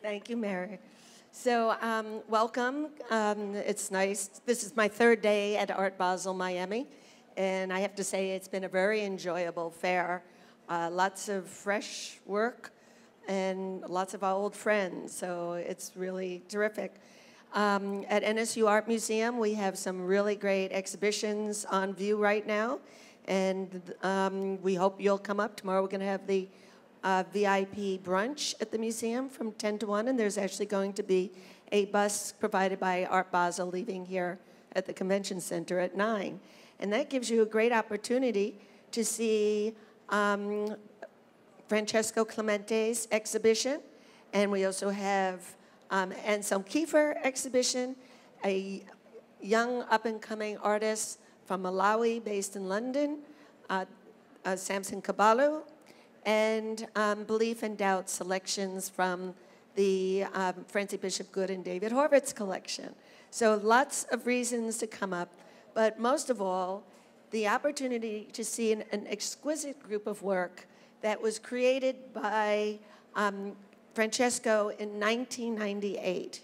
Thank you, Mary. So, welcome. It's nice. This is my third day at Art Basel, Miami, and I have to say it's been a very enjoyable fair. Lots of fresh work and lots of our old friends, so it's really terrific. At NSU Art Museum, we have some really great exhibitions on view right now, and we hope you'll come up. Tomorrow we're going to have the VIP brunch at the museum from 10 to 1, and there's actually going to be a bus provided by Art Basel leaving here at the convention center at 9. And that gives you a great opportunity to see Francesco Clemente's exhibition, and we also have Anselm Kiefer exhibition, a young up-and-coming artist from Malawi based in London, Samson Kabalu, and Belief and Doubt selections from the Francie Bishop Good and David Horvitz collection. So lots of reasons to come up, but most of all, the opportunity to see an exquisite group of work that was created by Francesco in 1998.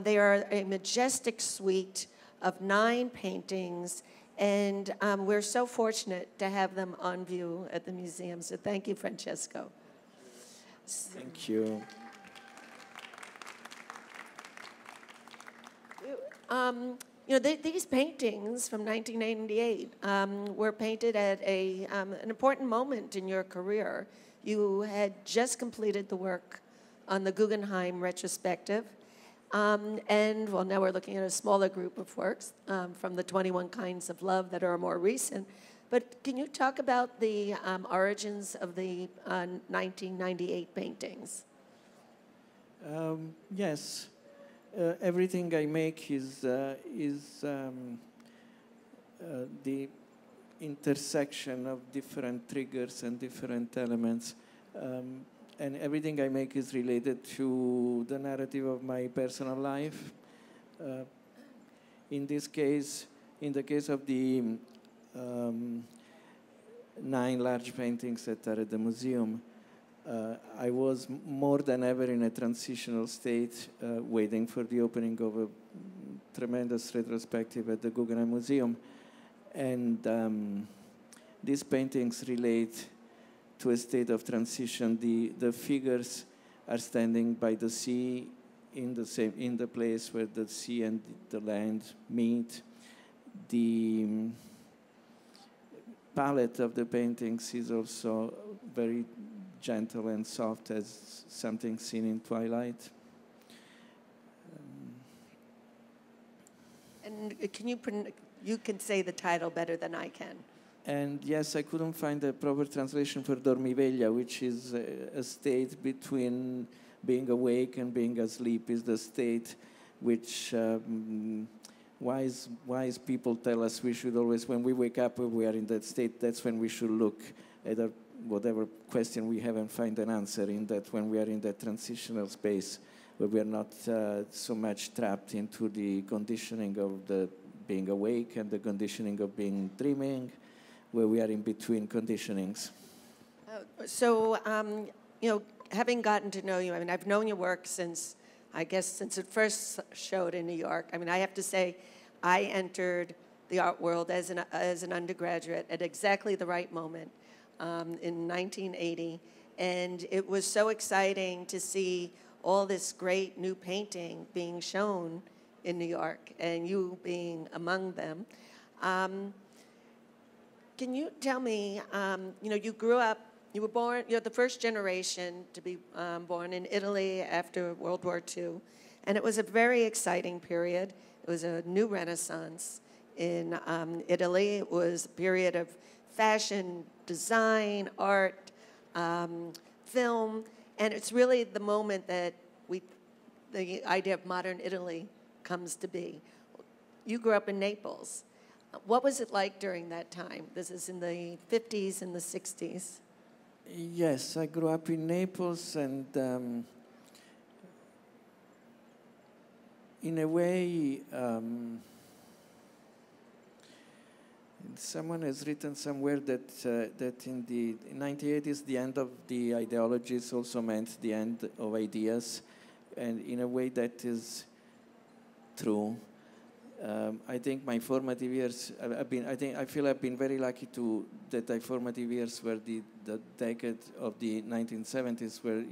They are a majestic suite of 9 paintings, and we're so fortunate to have them on view at the museum. So thank you, Francesco. Thank you. These paintings from 1998 were painted at an important moment in your career. You had just completed the work on the Guggenheim retrospective. And, well, now we're looking at a smaller group of works from the 21 Kinds of Love that are more recent. But can you talk about the origins of the 1998 paintings? Yes. Everything I make is the intersection of different triggers and different elements. And everything I make is related to the narrative of my personal life. In this case, in the case of the 9 large paintings that are at the museum, I was more than ever in a transitional state, waiting for the opening of a tremendous retrospective at the Guggenheim Museum. And these paintings relate to a state of transition. The figures are standing by the sea in the place where the sea and the land meet. The palette of the paintings is also very gentle and soft, as something seen in Twilight. And you can say the title better than I can. And yes, I couldn't find a proper translation for dormiveglia, which is a state between being awake and being asleep. Is the state which wise people tell us we should always, when we wake up, we are in that state. That's when we should look at whatever question we haven't found an answer in. That when we are in that transitional space, where we are not so much trapped into the conditioning of the being awake and the conditioning of being dreaming, where we are in between conditionings. So, having gotten to know you, I mean, I've known your work since it first showed in New York. I mean, I have to say, I entered the art world as an undergraduate at exactly the right moment in 1980, and it was so exciting to see all this great new painting being shown in New York, and you being among them. Can you tell me, you grew up, you were born, you're the first generation to be born in Italy after World War II, and it was a very exciting period. It was a new renaissance in Italy. It was a period of fashion, design, art, film, and it's really the moment that the idea of modern Italy comes to be. You grew up in Naples. What was it like during that time? This is in the 50s and the 60s. Yes, I grew up in Naples, and in a way, someone has written somewhere that in the 98 is the end of the ideologies, also meant the end of ideas. and in a way that is true. I think my formative years, I feel I've been very lucky that my formative years were the decade of the 1970s, where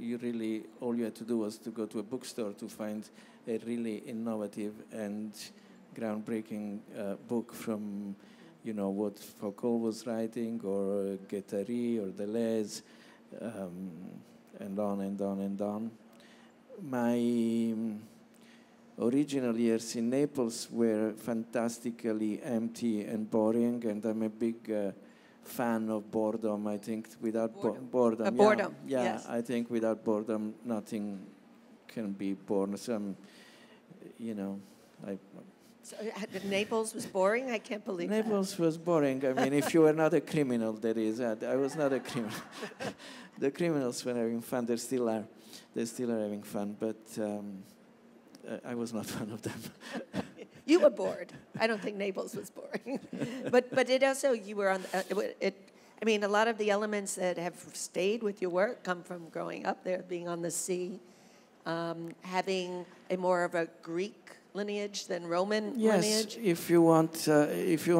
all you had to do was to go to a bookstore to find a really innovative and groundbreaking book from, what Foucault was writing, or Guattari, or Deleuze, and on and on and on. My original years in Naples were fantastically empty and boring, and I'm a big fan of boredom. I think without boredom, boredom, yeah, yes. I think without boredom, nothing can be born. So, So Naples was boring? I can't believe Naples was boring. I mean, if you were not a criminal, that is. I was not a criminal. The criminals were having fun. They still are. They still are having fun, but I was not one of them. You were bored. I don't think Naples was boring. but it also, you were on, I mean, a lot of the elements that have stayed with your work come from growing up there, being on the sea, having a more of a Greek lineage than Roman lineage. Yes, if you want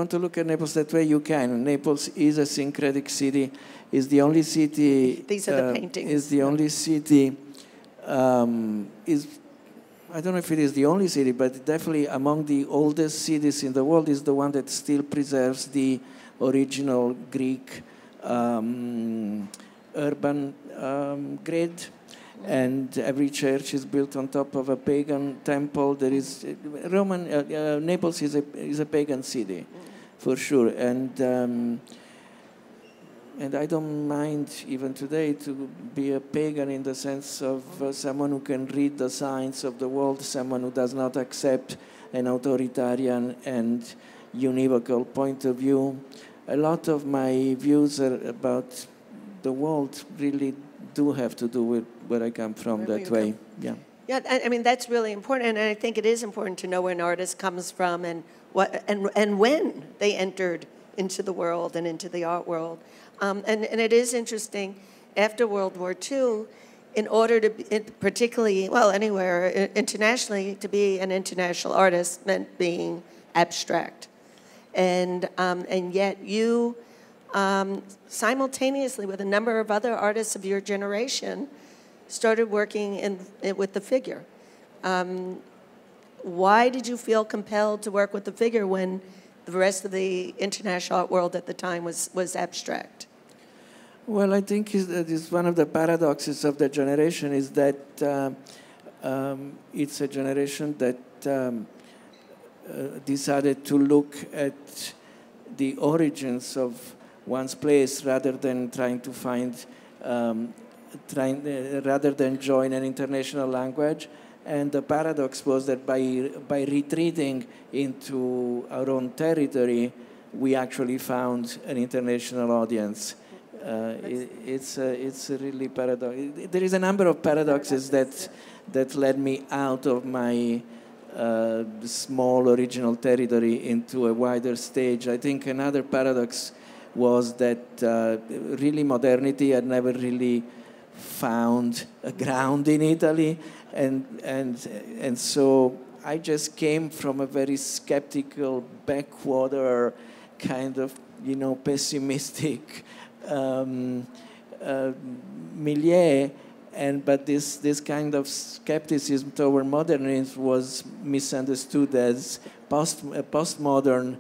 to look at Naples that way, you can. Naples is a syncretic city. Is the only city. These are the paintings. Is the only city. I don't know if it is the only city, but definitely among the oldest cities in the world is the one that still preserves the original Greek urban grid. And every church is built on top of a pagan temple. There is Naples is a pagan city, for sure. And I don't mind even today to be a pagan in the sense of someone who can read the signs of the world, someone who does not accept an authoritarian and univocal point of view. A lot of my views about the world really do have to do with where I come from that way. Yeah. Yeah, I mean, that's really important, and I think it is important to know where an artist comes from and when they entered into the world and into the art world. And it is interesting, after World War II, in order to, particularly, well, anywhere, internationally, to be an international artist meant being abstract. And yet you, simultaneously with a number of other artists of your generation, started working with the figure. Why did you feel compelled to work with the figure when the rest of the international art world at the time was abstract? Well, I think that is one of the paradoxes of the generation is that it's a generation that decided to look at the origins of one's place rather than trying to find, rather than join an international language. And the paradox was that by retreating into our own territory, we actually found an international audience. It's a really paradox. There is a number of paradoxes that led me out of my small original territory into a wider stage. I think another paradox was that really modernity had never really found a ground in Italy, and so I just came from a very skeptical, backwater, kind of pessimistic milieu, but this kind of skepticism toward modernism was misunderstood as a postmodern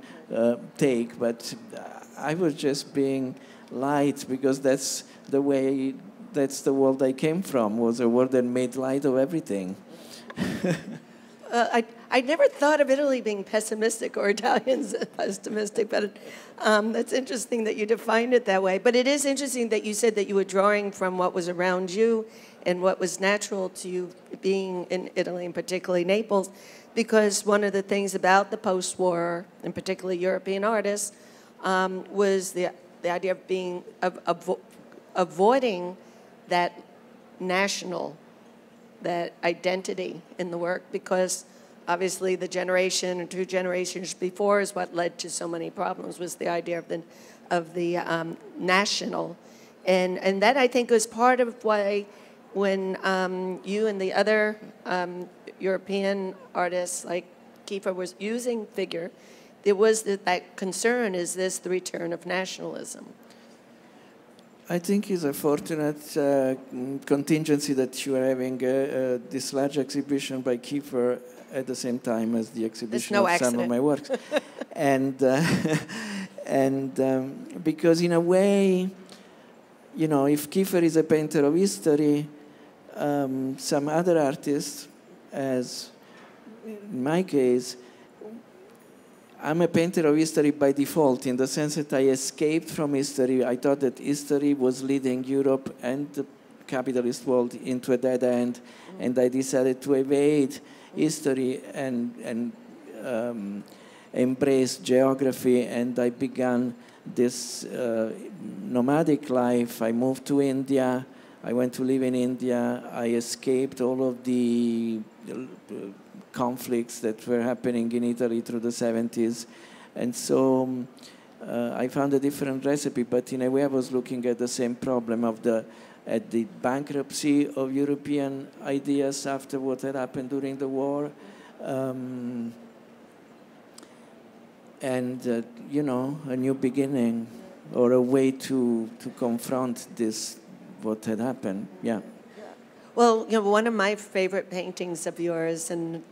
take, but I was just being light because that's the world I came from, was a world that made light of everything. I never thought of Italy being pessimistic or Italians pessimistic, but it's interesting that you defined it that way. But it is interesting that you said that you were drawing from what was around you and what was natural to you being in Italy, and particularly Naples, because one of the things about the post-war, and particularly European artists, was the idea of being avoiding that national, that identity in the work, because obviously the generation and 2 generations before is what led to so many problems, was the idea of the national. And that, I think, was part of why when you and the other European artists like Kiefer was using figure, there was that concern, is this the return of nationalism? I think it's a fortunate contingency that you are having this large exhibition by Kiefer at the same time as the exhibition no of accident. some of my works. and because in a way, you know, if Kiefer is a painter of history, some other artists, as in my case, I'm a painter of history by default, in the sense that I escaped from history. I thought that history was leading Europe and the capitalist world into a dead end, and I decided to evade history and embrace geography, and I began this nomadic life. I moved to India. I went to live in India. I escaped all of the conflicts that were happening in Italy through the 70s. And so I found a different recipe, but in a way I was looking at the same problem of the bankruptcy of European ideas after what had happened during the war. You know, a new beginning or a way to confront this, what had happened, yeah. Well, you know, one of my favorite paintings of yours, and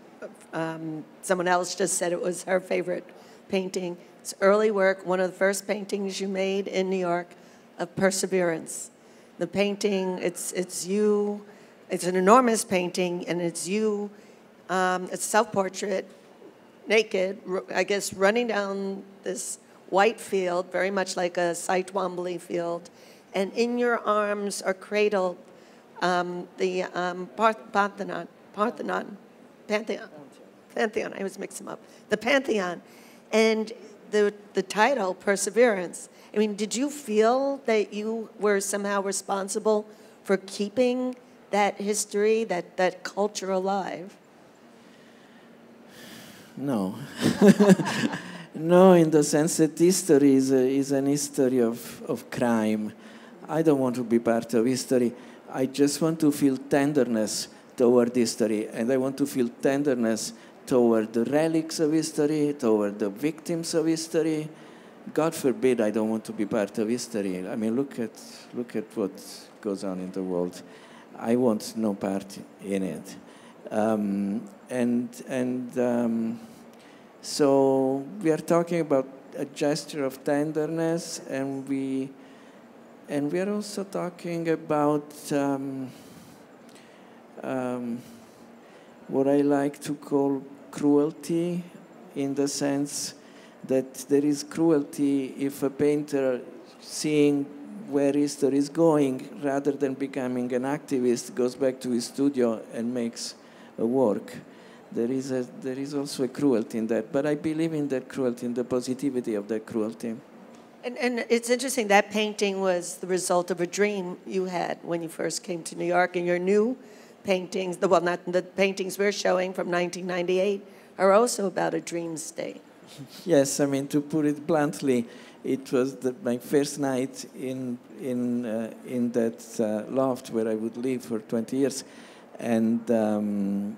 someone else just said it was her favorite painting. It's early work, one of the first paintings you made in New York, of Perseverance. The painting, it's you, it's an enormous painting, and it's you, it's self-portrait, naked, I guess, running down this white field, very much like a Cy Twombly field, and in your arms are cradled the Pantheon, I always mix them up, the Pantheon, and the title, Perseverance. I mean, did you feel that you were somehow responsible for keeping that history, that culture alive? No. No, in the sense that history is an history of crime. I don't want to be part of history. I just want to feel tenderness toward history, and I want to feel tenderness toward the relics of history, toward the victims of history. God forbid I don't want to be part of history. I mean, look at what goes on in the world. I want no part in it. So we are talking about a gesture of tenderness, and we are also talking about what I like to call cruelty, in the sense that there is cruelty if a painter, seeing where history is going, rather than becoming an activist, goes back to his studio and makes a work. There is also a cruelty in that, but I believe in that cruelty, in the positivity of that cruelty. And it's interesting, that painting was the result of a dream you had when you first came to New York, and your new paintings, well, not the paintings we're showing from 1998, are also about a dream state. Yes, I mean, to put it bluntly, it was my first night in that loft where I would live for 20 years. And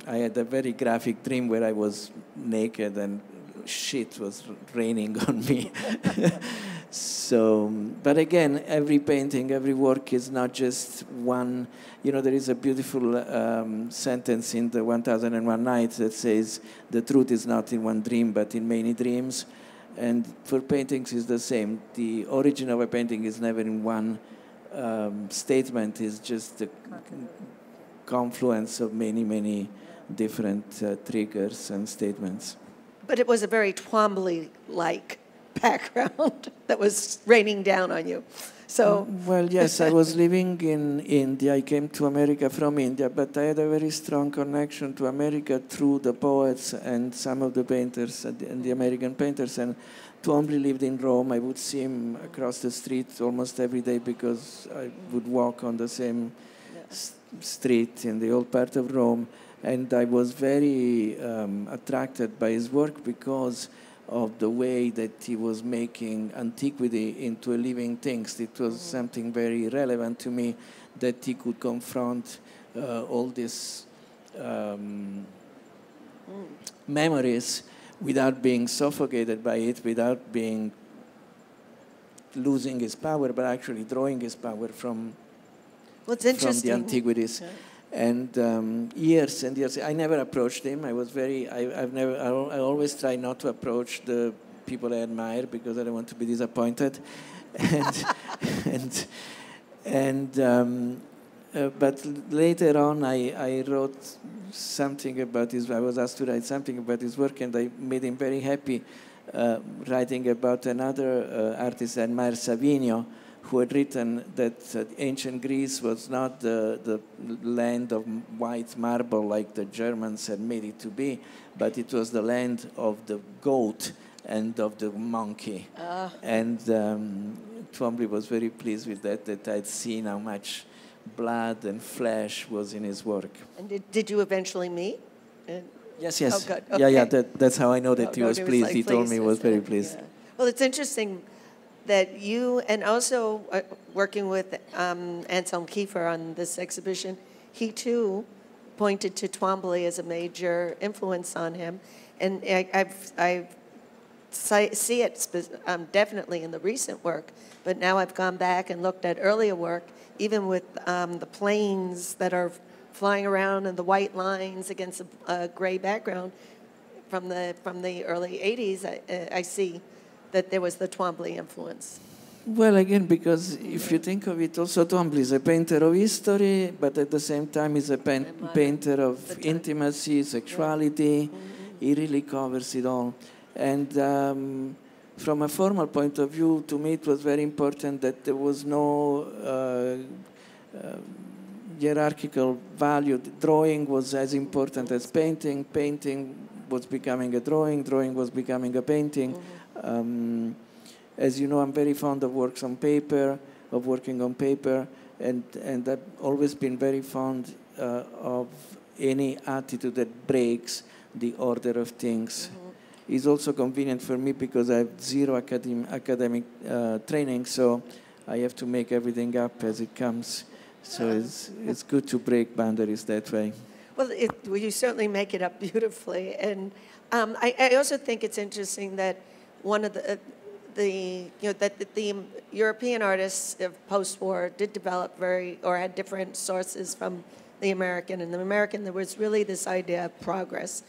I had a very graphic dream where I was naked and shit was raining on me. So, but again, every painting, every work is not just one. You know, there is a beautiful sentence in the 1001 Nights that says, the truth is not in one dream, but in many dreams. And for paintings, it's the same. The origin of a painting is never in one statement. It's just the confluence of many, many different triggers and statements. But it was a very Twombly-like background that was raining down on you. So. Well, yes, I was living in India. I came to America from India, but I had a very strong connection to America through the poets and some of the painters and the American painters. And Twombly lived in Rome. I would see him across the street almost every day because I would walk on the same street in the old part of Rome. And I was very attracted by his work because of the way that he was making antiquity into a living thing. It was something very relevant to me, that he could confront all these memories without being suffocated by it, without being losing his power, but actually drawing his power from the antiquities. Yeah. And years and years, I never approached him. I was I always try not to approach the people I admire because I don't want to be disappointed. But later on, I wrote something about his. I was asked to write something about his work, and I made him very happy, writing about another artist I admire, Savinio, who had written that ancient Greece was not the land of white marble like the Germans had made it to be, but it was the land of the goat and of the monkey. And Twombly was very pleased with that I'd seen how much blood and flesh was in his work. And did you eventually meet? Yes. Oh, good. Okay. Yeah. That's how I know that he was pleased. He told me he was very pleased. Yeah. Well, it's interesting that you, and also working with Anselm Kiefer on this exhibition, he too pointed to Twombly as a major influence on him. And I see it definitely in the recent work, but now I've gone back and looked at earlier work, even with the planes that are flying around and the white lines against a gray background from the early 80s, I see that there was the Twombly influence. Well, again, because if you think of it, also Twombly is a painter of history, but at the same time he's a painter of intimacy, sexuality. He really covers it all. And from a formal point of view, to me it was very important that there was no hierarchical value. Drawing was as important as painting. Painting was becoming a drawing. Drawing was becoming a painting. As you know, I'm very fond of working on paper, and I've always been very fond of any attitude that breaks the order of things. It's also convenient for me because I have zero academic training, so I have to make everything up as it comes. So it's good to break boundaries that way. Well, you certainly make it up beautifully, and I also think it's interesting that one of the European artists of post-war did develop had different sources from the American. In the American, there was really this idea of progress.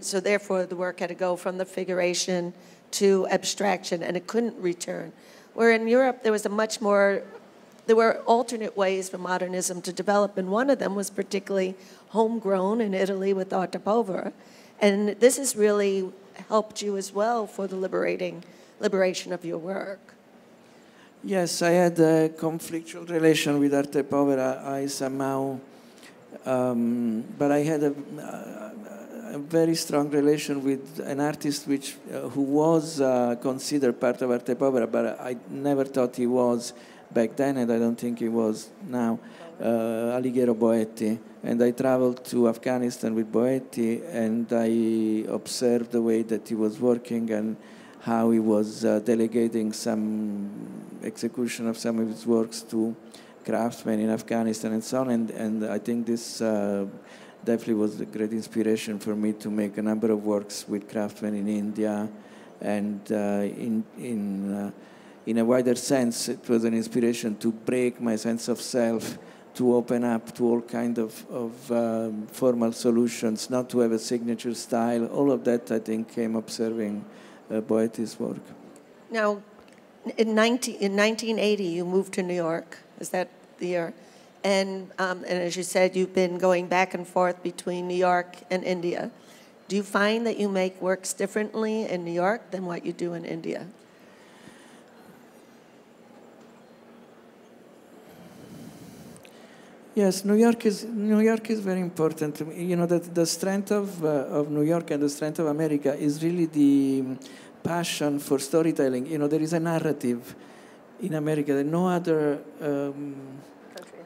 So therefore, the work had to go from the figuration to abstraction, and it couldn't return. Where in Europe, there were alternate ways for modernism to develop, and one of them was particularly homegrown in Italy with arte povera. And this has really helped you as well for the liberation of your work. Yes, I had a conflictual relation with arte povera. I somehow, but I had a very strong relation with an artist who was considered part of arte povera, but I never thought he was back then, and I don't think he was now, Alighiero Boetti. And I traveled to Afghanistan with Boetti, and I observed the way that he was working and how he was delegating some execution of some of his works to craftsmen in Afghanistan and so on. And I think this definitely was a great inspiration for me to make a number of works with craftsmen in India. And in a wider sense, it was an inspiration to break my sense of self, to open up to all kind of formal solutions, not to have a signature style. All of that, I think, came observing Boetti's work. Now, in 1980, you moved to New York. Is that the year? And as you said, you've been going back and forth between New York and India. Do you find that you make works differently in New York than what you do in India? Yes, New York is very important. You know that the strength of New York and the strength of America is really the passion for storytelling. You know, there is a narrative in America that no other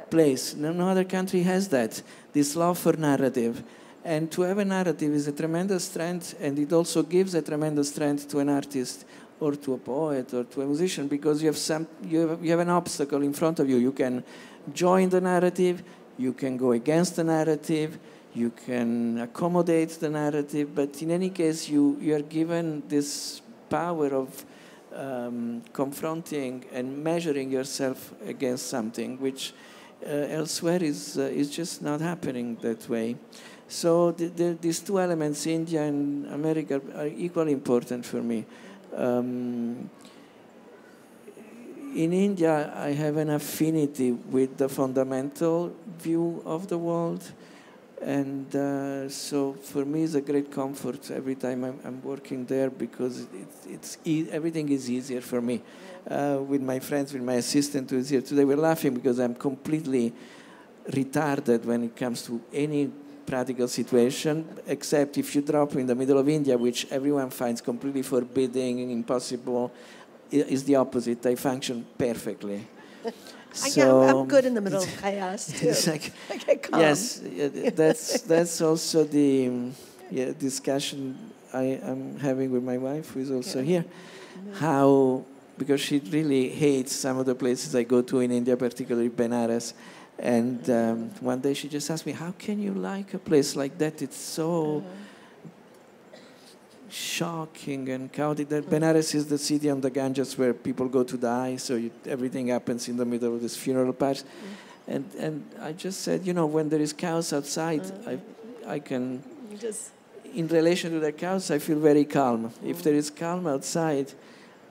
place, no other country has that. This love for narrative, and to have a narrative is a tremendous strength, and it also gives a tremendous strength to an artist or to a poet or to a musician, because you have an obstacle in front of you. You can join the narrative, you can go against the narrative, you can accommodate the narrative, but in any case, you are given this power of confronting and measuring yourself against something, which elsewhere is just not happening that way. So these two elements, India and America, are equally important for me. In India, I have an affinity with the fundamental view of the world, and so for me it's a great comfort every time I'm working there, because everything is easier for me. With my friends, with my assistant who is here today, we're laughing because I'm completely retarded when it comes to any practical situation, except if you drop in the middle of India, which everyone finds completely forbidding and impossible. Is the opposite. I function perfectly. So, I'm good in the middle of chaos too. Like, I get calm. Yes, that's also the discussion I'm having with my wife, who is also here. How, because she really hates some of the places I go to in India, particularly Benares. And one day she just asked me, "How can you like a place like that? It's so shocking and chaotic." That Benares is the city on the Ganges where people go to die, so everything happens in the middle of this funeral party. And I just said, when there is chaos outside, I can, in relation to the chaos, I feel very calm. If there is calm outside,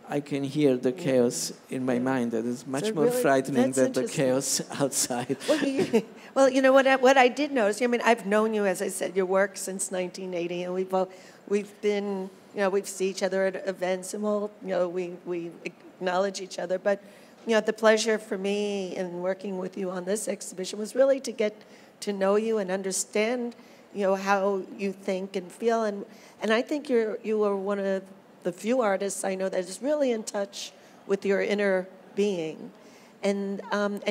I can hear the chaos in my mind. That is much more frightening than the chaos outside. Well, you know what I did notice. I mean, I've known you, as I said, your work since 1980, and we've been, we see each other at events, and we acknowledge each other. But the pleasure for me in working with you on this exhibition was really to get to know you and understand, how you think and feel, and I think you are one of the few artists I know that is really in touch with your inner being, and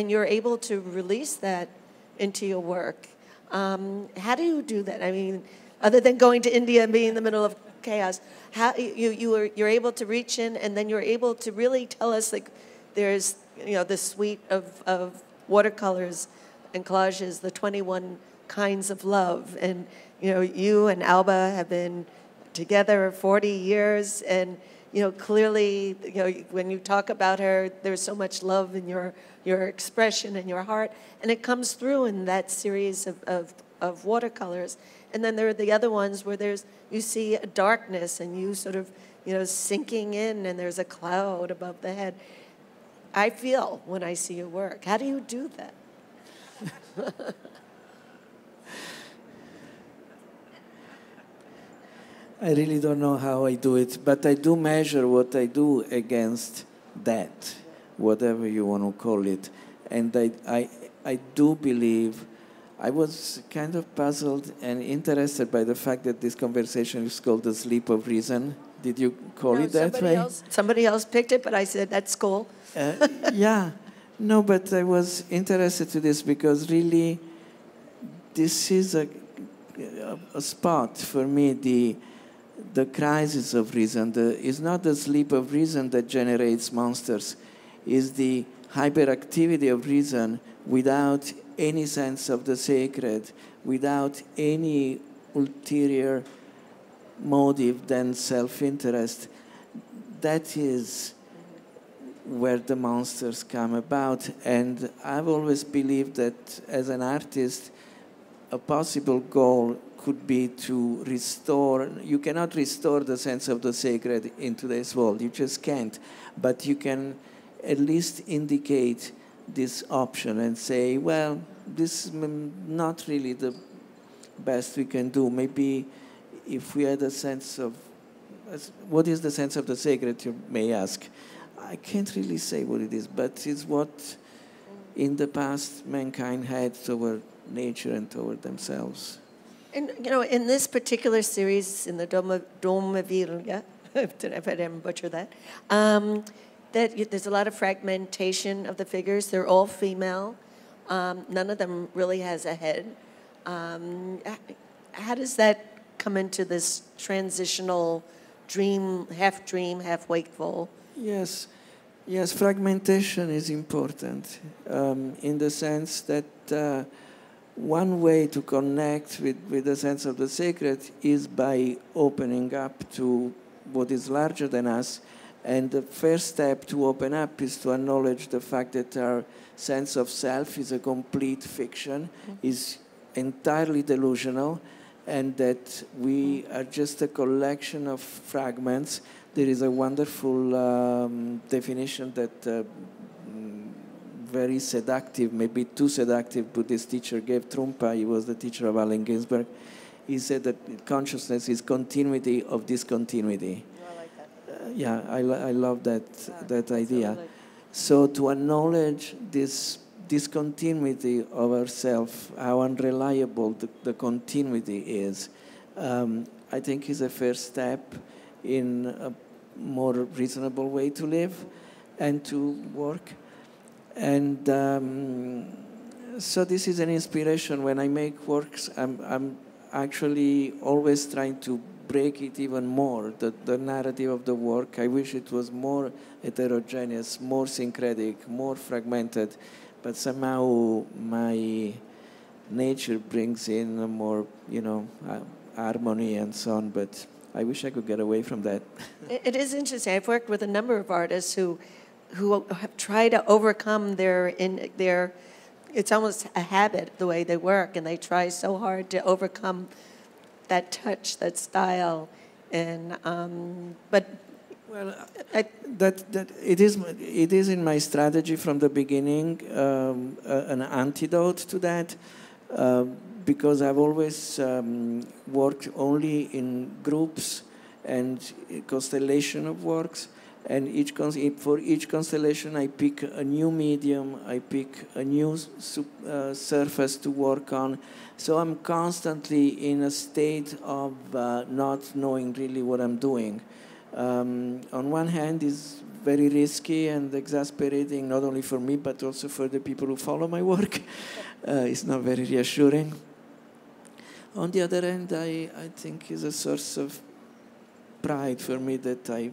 you're able to release that into your work. How do you do that? I mean, other than going to India and being in the middle of chaos, how you're able to reach in, and then you're able to really tell us, like, there's the suite of watercolors and collages, the 21 kinds of love, and you and Alba have been together 40 years, and clearly, when you talk about her, there's so much love in your expression and your heart, and it comes through in that series of watercolors. And then there are the other ones where you see a darkness, and you sort of sinking in, and there's a cloud above the head. I feel when I see your work. How do you do that? I really don't know how I do it, but I do measure what I do against that, whatever you want to call it. And I do believe, I was kind of puzzled and interested by the fact that this conversation is called the sleep of reason. Did you call it that way? Somebody else picked it, but I said, that's cool. Yeah. No, but I was interested to this because really this is a spot for me, the crisis of reason. It's not the sleep of reason that generates monsters. It's the hyperactivity of reason without any sense of the sacred, without any ulterior motive than self-interest. That is where the monsters come about. And I've always believed that as an artist, a possible goal could be to restore. You cannot restore the sense of the sacred in today's world. You just can't. But you can at least indicate this option and say, well, this is not really the best we can do. Maybe if we had a sense of, what is the sense of the sacred, you may ask. I can't really say what it is, but it's what in the past mankind had toward nature and toward themselves. And, in this particular series, in the Domavilla, if I didn't butcher that, there's a lot of fragmentation of the figures. They're all female. None of them really has a head. How does that come into this transitional dream, half wakeful? Yes, fragmentation is important in the sense that one way to connect with the sense of the sacred is by opening up to what is larger than us. And the first step to open up is to acknowledge the fact that our sense of self is a complete fiction, is entirely delusional, and that we are just a collection of fragments. There is a wonderful definition that very seductive, maybe too seductive, Buddhist teacher gave Trungpa. He was the teacher of Allen Ginsberg. He said that consciousness is continuity of discontinuity. I like that. Yeah, I love that idea. Absolutely. So to acknowledge this discontinuity of ourselves, how unreliable the continuity is, I think is a first step in a more reasonable way to live and to work. And so this is an inspiration. When I make works, I'm actually always trying to break it even more, the narrative of the work. I wish it was more heterogeneous, more syncretic, more fragmented, but somehow my nature brings in a more, harmony and so on, but I wish I could get away from that. It is interesting. I've worked with a number of artists who have tried to overcome their, it's almost a habit, the way they work, and they try so hard to overcome that touch, that style, and but well, that it is in my strategy from the beginning, an antidote to that, because I've always worked only in groups and constellation of works. And for each constellation, I pick a new medium, I pick a new surface to work on. So I'm constantly in a state of not knowing really what I'm doing. On one hand, it's very risky and exasperating, not only for me, but also for the people who follow my work. It's not very reassuring. On the other hand, I think it's a source of pride for me that I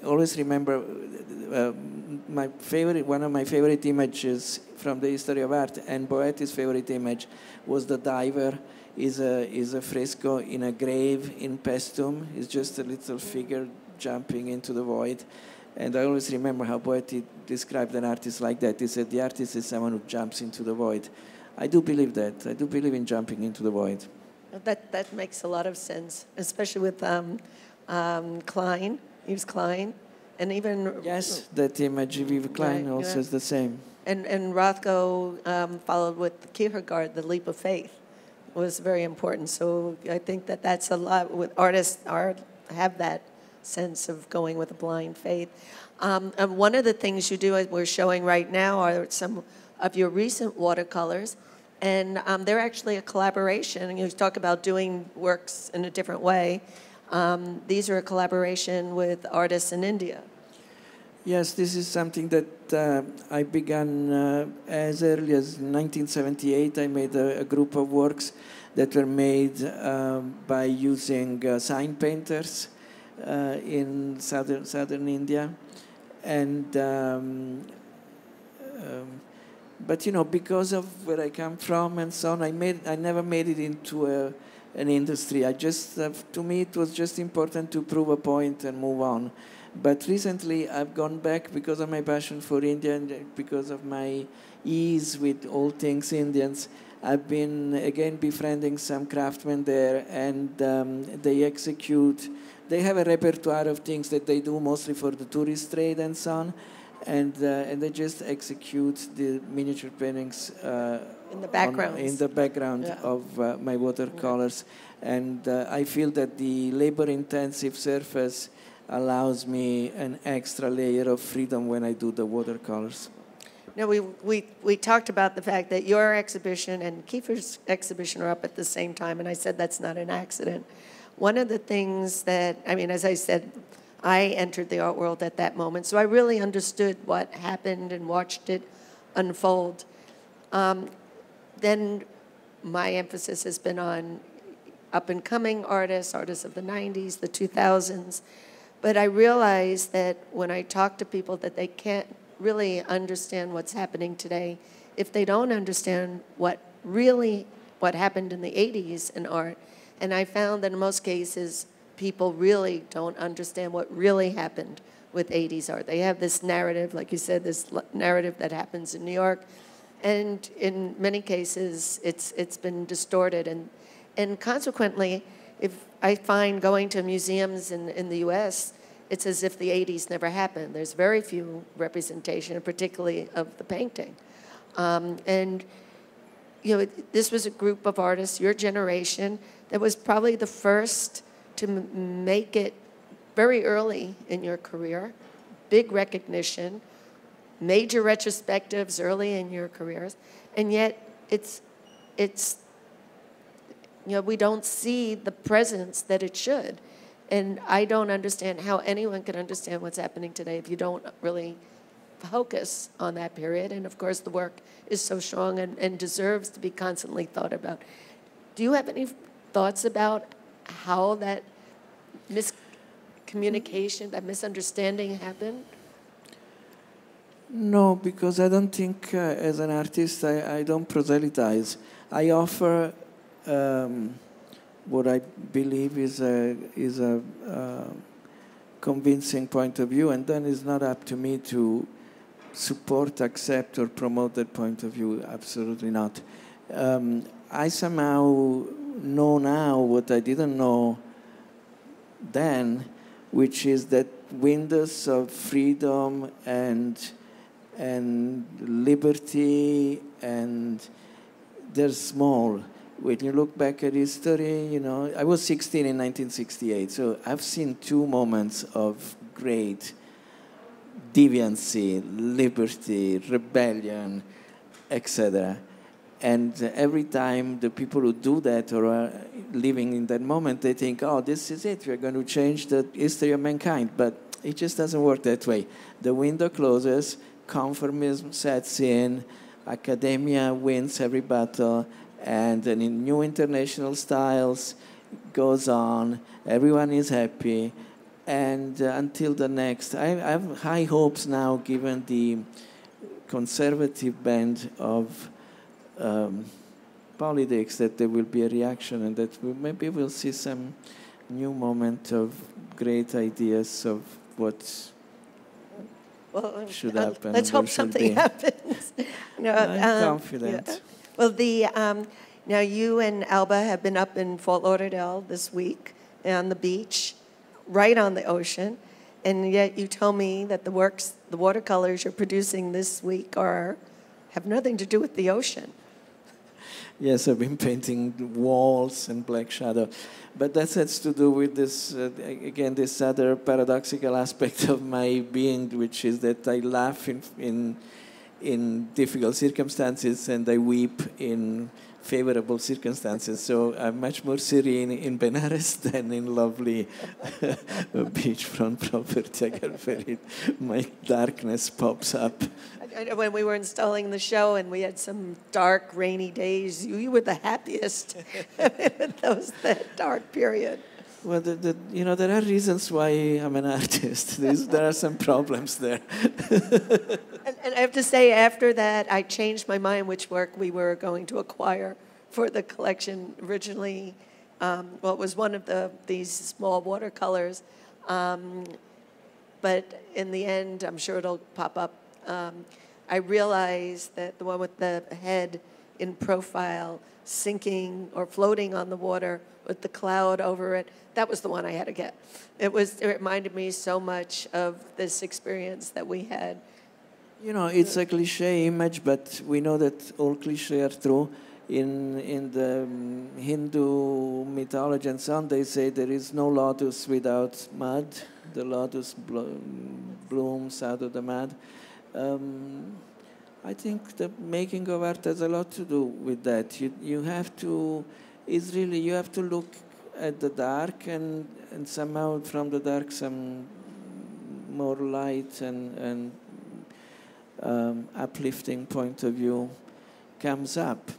always remember one of my favorite images from the history of art, and Boetti's favorite image was the diver. Is a fresco in a grave in Paestum. It's just a little figure jumping into the void. And I always remember how Boetti described an artist like that. He said the artist is someone who jumps into the void. I do believe that. I do believe in jumping into the void. that makes a lot of sense, especially with Klein. Yves Klein, and even yes, that image of Yves Klein also is the same. And Rothko followed with Kierkegaard, the leap of faith, was very important. So I think that's a lot with artists have that sense of going with a blind faith. And one of the things you do, as we're showing right now, are some of your recent watercolors, and they're actually a collaboration. And you talk about doing works in a different way. These are a collaboration with artists in India. Yes, this is something that I began as early as 1978. I made a group of works that were made by using sign painters in southern India. And but because of where I come from and so on, I never made it into an industry. To me, it was just important to prove a point and move on. But recently, I've gone back because of my passion for India and because of my ease with all things Indians. I've been, again, befriending some craftsmen there, and they have a repertoire of things that they do mostly for the tourist trade and so on, and they just execute the miniature paintings in the background of my watercolors. And I feel that the labor-intensive surface allows me an extra layer of freedom when I do the watercolors. Now, we talked about the fact that your exhibition and Kiefer's exhibition are up at the same time, and I said that's not an accident. One of the things that, as I said, I entered the art world at that moment, so I really understood what happened and watched it unfold. Then my emphasis has been on up-and-coming artists of the 90s, the 2000s. But I realized that when I talk to people that they can't really understand what's happening today if they don't understand what happened in the 80s in art, and I found that in most cases, people really don't understand what really happened with 80s art. They have this narrative, like you said, this narrative that happens in New York, and in many cases, it's been distorted. And consequently, if I find going to museums in the US, it's as if the 80s never happened. There's very few representation, particularly of the painting. And you know, this was a group of artists, your generation, that was probably the first to make it very early in your career, big recognition, major retrospectives early in your careers, and yet it's you know, we don't see the presence that it should. And I don't understand how anyone can understand what's happening today if you don't really focus on that period. And of course, the work is so strong and deserves to be constantly thought about. Do you have any thoughts about how that miscommunication, that misunderstanding happened? No, because I don't think as an artist I don't proselytize. I offer what I believe is a convincing point of view, and then it's not up to me to support, accept, or promote that point of view. Absolutely not. I somehow know now what I didn't know then, which is that windows of freedom and liberty, and they're small. When you look back at history, you know, I was 16 in 1968, so I've seen two moments of great deviancy, liberty, rebellion, etc. And every time the people who do that or are living in that moment, they think, oh, this is it, we're going to change the history of mankind. But it just doesn't work that way. The window closes, conformism sets in, academia wins every battle, and then in new international styles goes on, everyone is happy, and until the next. I have high hopes now, given the conservative bend of politics, that there will be a reaction, and that maybe we'll see some new moment of great ideas of what should happen. Let's hope something happens. No, I'm confident. Yeah. Well, now you and Alba have been up in Fort Lauderdale this week on the beach, right on the ocean, and yet you told me that the watercolors you're producing this week have nothing to do with the ocean. Yes, I've been painting walls and black shadow. But that has to do with this, again, this other paradoxical aspect of my being, which is that I laugh in difficult circumstances and I weep in favorable circumstances. So I'm much more serene in Benares than in lovely beachfront property. My darkness pops up. When we were installing the show and we had some dark, rainy days, you were the happiest that dark period. Well, there are reasons why I'm an artist. There are some problems there. And I have to say, after that, I changed my mind which work we were going to acquire for the collection. Originally, it was one of these small watercolors, but in the end, I'm sure it'll pop up. I realized that the one with the head in profile, sinking or floating on the water with the cloud over it, that was the one I had to get. It reminded me so much of this experience that we had. You know, it's a cliche image, but we know that all cliches are true. In the Hindu mythology and so on, they say there is no lotus without mud. The lotus blooms out of the mud. I think the making of art has a lot to do with that. You have to look at the dark and somehow from the dark some more light and uplifting point of view comes up,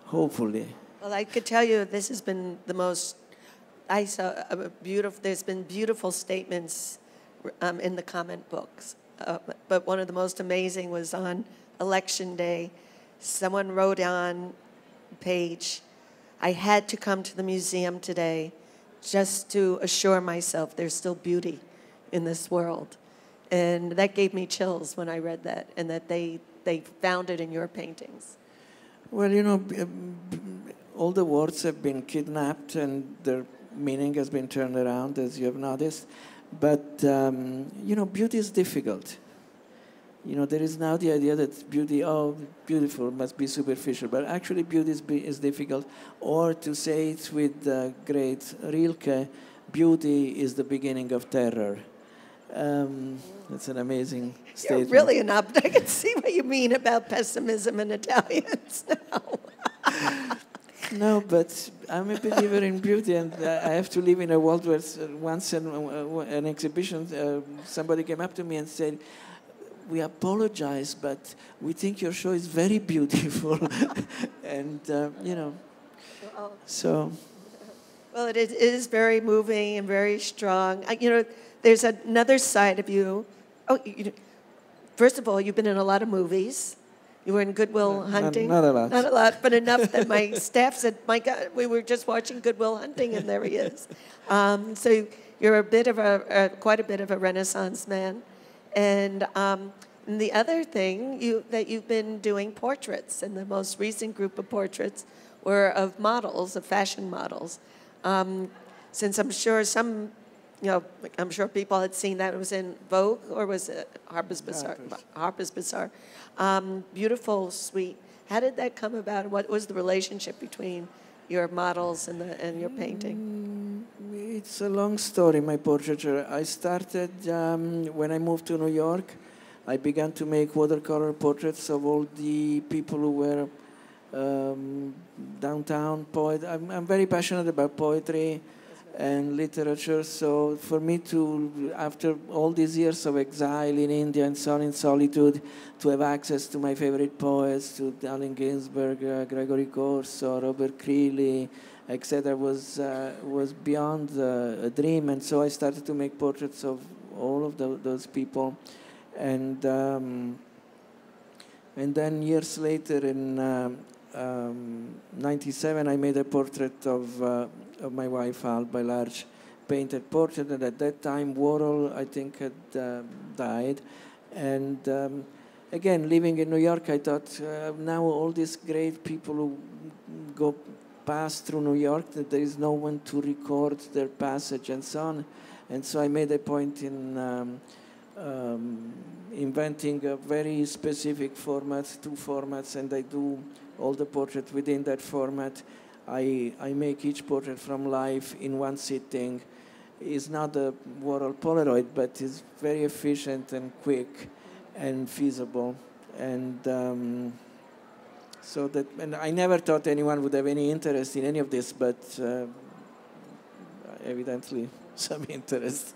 hopefully. Well, I could tell you this has been the most, I saw there's been beautiful statements in the comment books. But one of the most amazing was on Election Day, someone wrote on page, I had to come to the museum today just to assure myself there's still beauty in this world. And that gave me chills when I read that, and that they found it in your paintings. Well, all the words have been kidnapped and their meaning has been turned around, as you have noticed. But, beauty is difficult. There is now the idea that beauty, beautiful, must be superficial. But actually beauty is difficult. Or to say it with the great Rilke, beauty is the beginning of terror. That's an amazing statement. You're really I can see what you mean about pessimism in Italians now. No, but I'm a believer in beauty, and I have to live in a world where once in an exhibition, somebody came up to me and said, we apologize, but we think your show is very beautiful. And, so. Well, it is very moving and very strong. There's another side of you. First of all, you've been in a lot of movies. You were in Good Will Hunting. Not a lot. Not a lot, but enough that my staff said, my God, we were just watching Good Will Hunting, and there he is. So you're quite a bit of a Renaissance man. And the other thing, that you've been doing portraits, and the most recent group of portraits were of models, of fashion models. Since I'm sure I'm sure people had seen that. It was in Vogue, or was it Harper's Bazaar? Harper's Bazaar. Beautiful, sweet. How did that come about? What was the relationship between your models and your painting? It's a long story, my portraiture. I started when I moved to New York. I began to make watercolor portraits of all the people who were downtown poets. I'm very passionate about poetry and literature, so for me to, after all these years of exile in India and so on, in solitude, to have access to my favorite poets, to Allen Ginsberg, Gregory Corso, Robert Creeley, etc., was beyond a dream. And so I started to make portraits of all of those people. And then years later, in '97, I made a portrait of my wife, Alba, a large painted portrait. And at that time, Warhol, I think, had died. And again, living in New York, I thought, now all these great people who pass through New York, that there is no one to record their passage and so on. And so I made a point in inventing a very specific format, 2 formats, and I do all the portraits within that format. I make each portrait from life in one sitting. It's not a Warhol Polaroid, but it's very efficient and quick and feasible. And and I never thought anyone would have any interest in any of this, but evidently some interest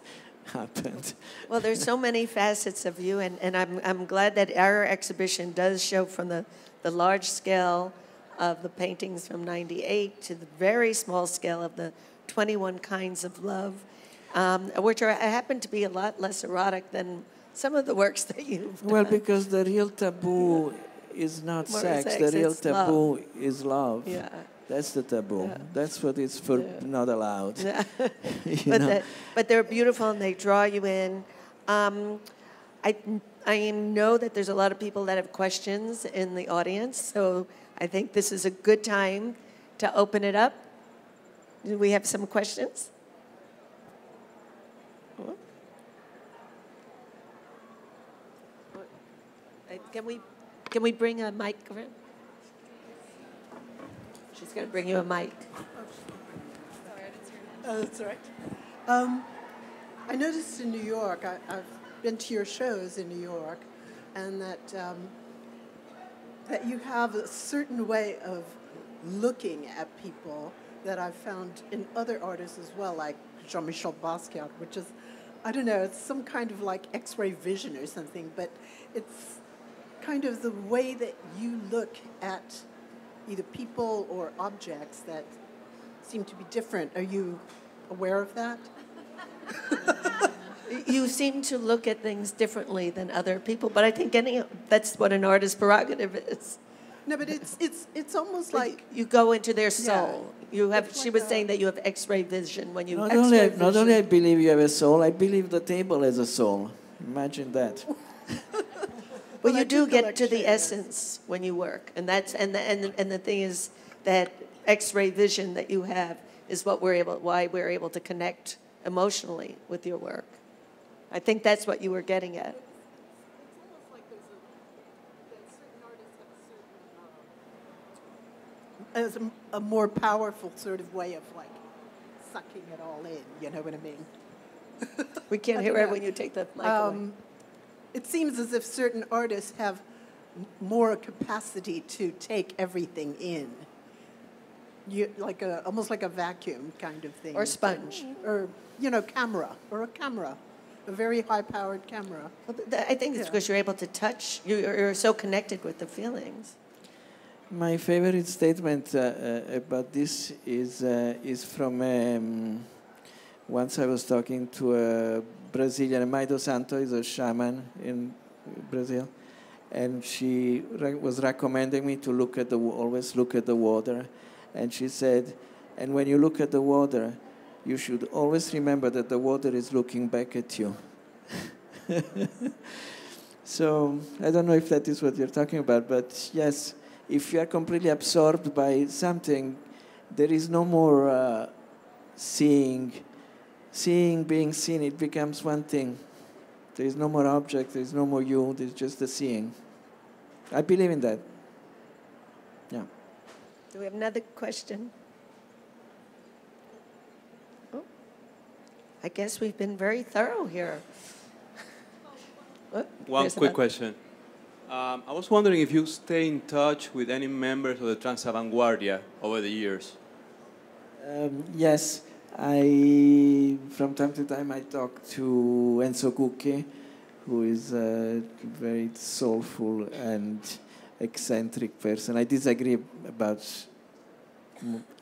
happened. Well, there's so many facets of you, and I'm glad that our exhibition does show from the large scale of the paintings from '98 to the very small scale of the 21 Kinds of Love, which happen to be a lot less erotic than some of the works that you've done. Well, because the real taboo is not sex. The real taboo is love. Yeah. That's the taboo. Yeah. That's what is not allowed. Yeah. But but they're beautiful and they draw you in. I know that there's a lot of people that have questions in the audience, so I think this is a good time to open it up. Do we have some questions? Can we bring a mic around? She's going to bring you a mic. That's all right. I noticed in New York, I've been to your shows in New York, and that you have a certain way of looking at people that I've found in other artists as well, like Jean-Michel Basquiat, which is, I don't know, it's some kind of like X-ray vision or something, but it's kind of the way that you look at either people or objects that seem to be different. Are you aware of that? You seem to look at things differently than other people, but I think that's what an artist's prerogative is. No, but it's almost like you go into their soul. You have. It's She like was a- saying that you have X-ray vision when you. Not X-ray only I vision. believe you have a soul, I believe the table has a soul. Imagine that. Well, I you do get collect to the shares. essence when you work, and that's and the thing is that X-ray vision that you have is why we're able to connect emotionally with your work. I think that's what you were getting at. as a more powerful sort of way of like sucking it all in. You know what I mean? We can't I hear don't it know. when you take the mic away. It seems as if certain artists have more capacity to take everything in. Almost like a vacuum kind of thing. Or sponge. Or, camera. Or a camera. A very high-powered camera. Well, I think it's because you're able to touch. You're so connected with the feelings. My favorite statement about this is from once I was talking to a Brazilian, Maido Santo is a shaman in Brazil, and she was recommending me to always look at the water, and she said, and when you look at the water, you should always remember that the water is looking back at you. So I don't know if that is what you're talking about, but yes, if you are completely absorbed by something, there is no more seeing, being seen. It becomes one thing. There is no more object, there is no more you, there's just the seeing. I believe in that. Yeah. Do we have another question? Oh, I guess we've been very thorough here. Oh, One there's quick another. question. I was wondering if you stay in touch with any members of the Transavanguardia over the years. Yes, from time to time I talk to Enzo Cucchi, who is a very soulful and eccentric person. I disagree about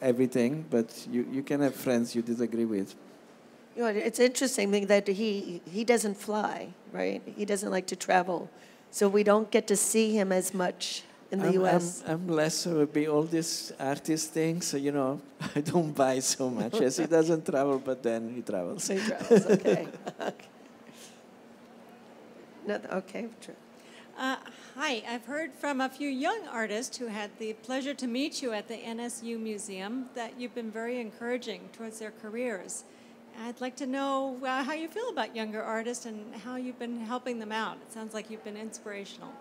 everything, but you can have friends you disagree with. It's interesting that he doesn't fly, right? He doesn't like to travel. So we don't get to see him as much in the U.S. I'm less of all these artist things, so, I don't buy so much. Yes, he doesn't travel, but then he travels. He travels, okay. Okay. Hi, I've heard from a few young artists who had the pleasure to meet you at the NSU Museum that you've been very encouraging towards their careers. I'd like to know how you feel about younger artists and how you've been helping them out. It sounds like you've been inspirational.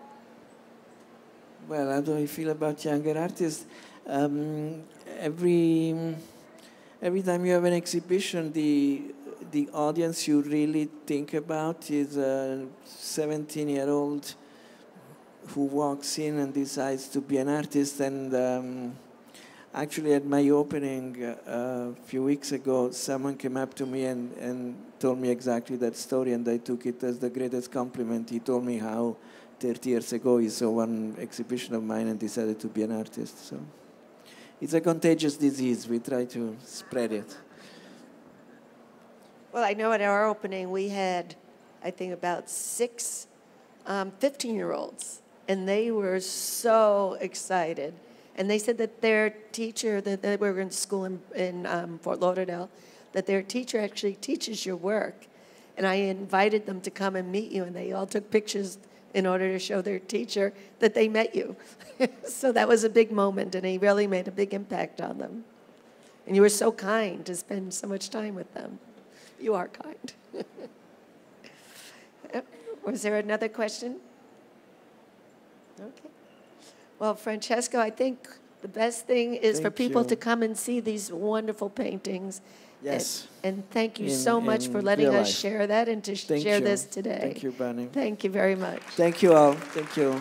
Well, how do I feel about younger artists? Every time you have an exhibition, the audience you really think about is a 17-year-old who walks in and decides to be an artist. And actually, at my opening a few weeks ago, someone came up to me and told me exactly that story, and I took it as the greatest compliment. He told me how 30 years ago he saw one exhibition of mine and decided to be an artist. So it's a contagious disease. We try to spread it. Well, I know at our opening we had, I think, about 6 15-year-olds, and they were so excited. And they said that their teacher, that they were in school in Fort Lauderdale, that their teacher actually teaches your work. And I invited them to come and meet you, and they all took pictures in order to show their teacher that they met you. So that was a big moment, and he really made a big impact on them. And you were so kind to spend so much time with them. You are kind. Was there another question? Okay. Well, Francesco, I think the best thing is for people to come and see these wonderful paintings. Yes. And thank you so much for letting us share that and to share this today. Thank you, Bunny. Thank you very much. Thank you all. Thank you.